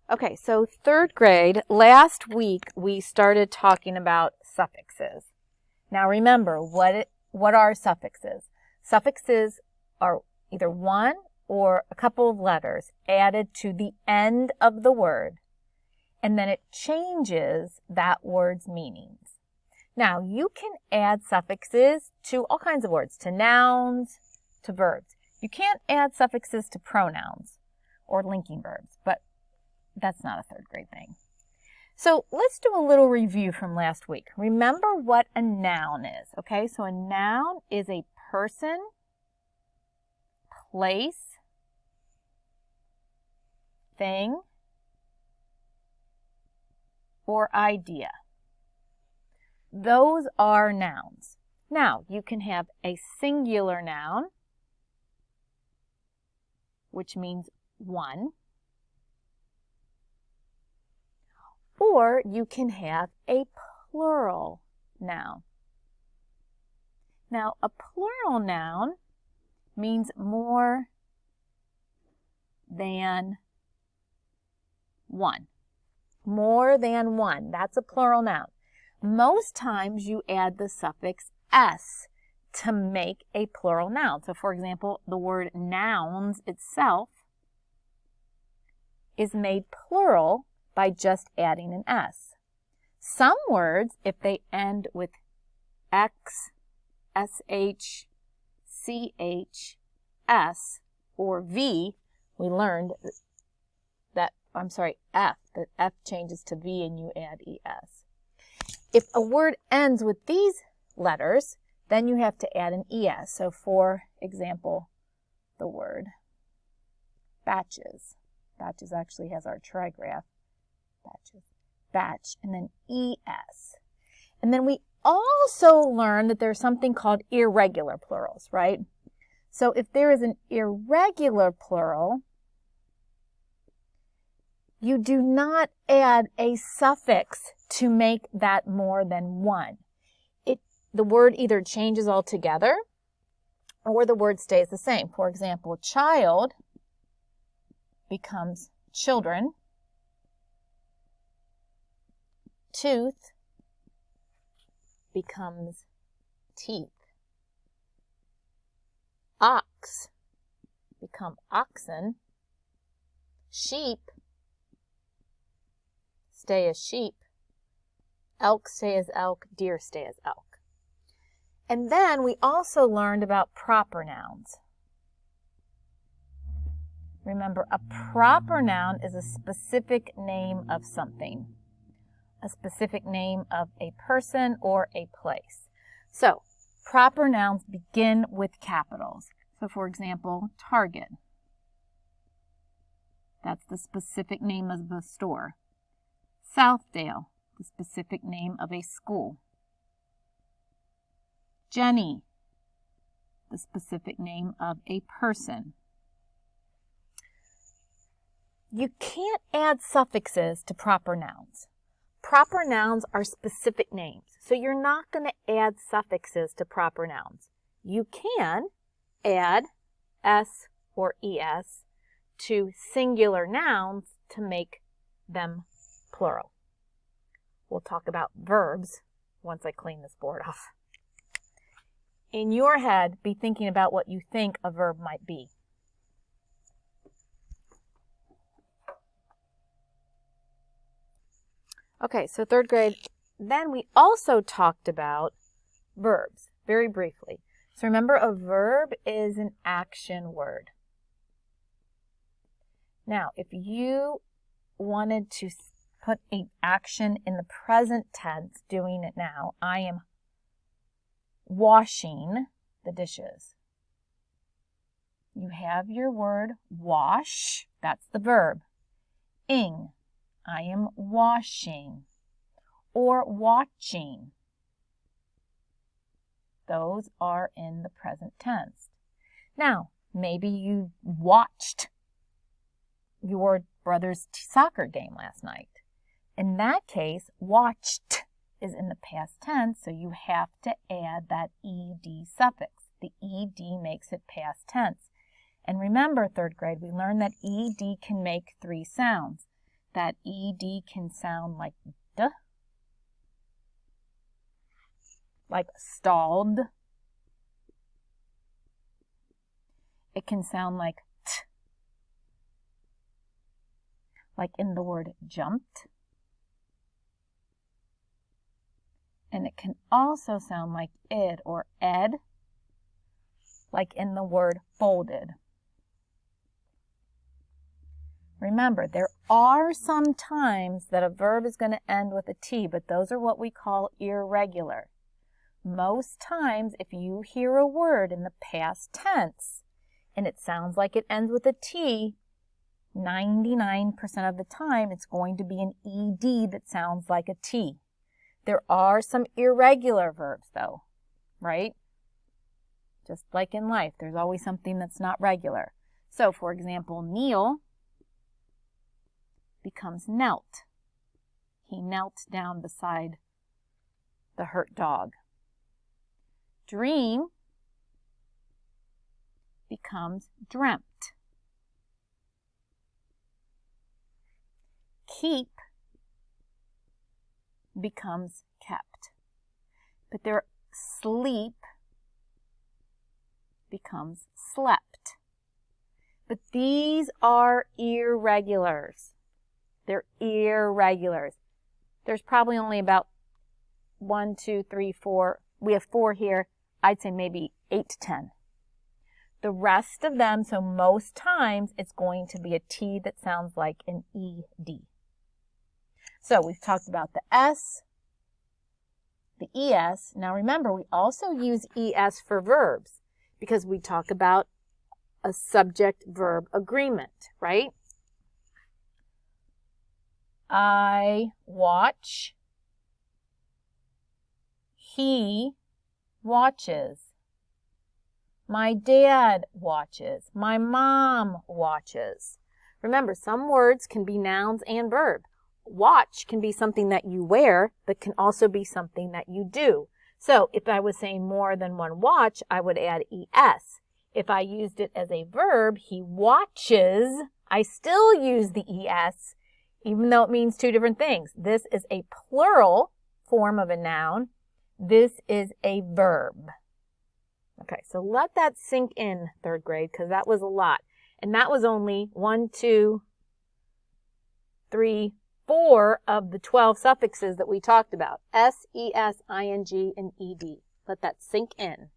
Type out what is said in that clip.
Okay, so third grade, last week we started talking about suffixes. Now remember, what are suffixes? Suffixes are either one or a couple of letters added to the end of the word, and then it changes that word's meanings. Now, you can add suffixes to all kinds of words, to nouns, to verbs. You can't add suffixes to pronouns or linking verbs, but that's not a third grade thing. So let's do a little review from last week. Remember what a noun is, okay? So a noun is a person, place, thing, or idea. Those are nouns. Now, you can have a singular noun, which means one, or you can have a plural noun. Now, a plural noun means more than one. More than one. That's a plural noun. Most times you add the suffix s to make a plural noun. So, for example, the word nouns itself is made plural by just adding an s. Some words, if they end with x, sh, ch, s, or v, we learned that, f, that f changes to v and you add es. If a word ends with these letters, then you have to add an es. So, for example, the word batches. Batches actually has our trigraph. Batches. Batch, and then es. And then we also learned that there's something called irregular plurals, right? So if there is an irregular plural, you do not add a suffix to make that more than one. The word either changes altogether or the word stays the same. For example, child becomes children. Tooth becomes teeth. Ox become oxen. Sheep stay as sheep. Elk stay as elk. Deer stay as elk. And then we also learned about proper nouns. Remember, a proper noun is a specific name of something. A specific name of a person or a place. So, proper nouns begin with capitals. So, for example, Target. That's the specific name of a store. Southdale, the specific name of a school. Jenny, the specific name of a person. You can't add suffixes to proper nouns. Proper nouns are specific names, so you're not going to add suffixes to proper nouns. You can add s or es to singular nouns to make them plural. We'll talk about verbs once I clean this board off. In your head, be thinking about what you think a verb might be. Okay, so third grade, then we also talked about verbs, very briefly. So remember, a verb is an action word. Now, if you wanted to put an action in the present tense, doing it now, I am washing the dishes. You have your word wash, that's the verb. Ing, I am washing, or watching. Those are in the present tense. Now, maybe you watched your brother's soccer game last night. In that case, watched is in the past tense, so you have to add that ed suffix. The ed makes it past tense. And remember, third grade, we learned that ed can make three sounds. that ed can sound like d, like stalled. It can sound like t, like in the word jumped. And it can also sound like id or ed, like in the word folded. Remember, there are some times that a verb is going to end with a T, but those are what we call irregular. Most times, if you hear a word in the past tense and it sounds like it ends with a T, 99% of the time it's going to be an ED that sounds like a T. There are some irregular verbs though, right? Just like in life, there's always something that's not regular. So, for example, kneel becomes knelt. He knelt down beside the hurt dog. Dream becomes dreamt. Keep becomes kept. But there, sleep becomes slept. But these are irregulars. They're irregulars. There's probably only about 1, 2, 3, 4. We have 4 here. I'd say maybe 8 to 10. The rest of them, so most times, it's going to be a T that sounds like an ED. So we've talked about the S, the ES. Now remember, we also use ES for verbs because we talk about a subject-verb agreement, right? I watch. He watches. My dad watches. My mom watches. Remember, some words can be nouns and verbs. Watch can be something that you wear, but can also be something that you do. So if I was saying more than one watch, I would add ES. If I used it as a verb, he watches, I still use the ES, even though it means 2 different things. This is a plural form of a noun. This is a verb. Okay, so let that sink in, 3rd grade, because that was a lot. And that was only 1, 2, 3, 4 of the 12 suffixes that we talked about. S, ES, ING, and ED. Let that sink in.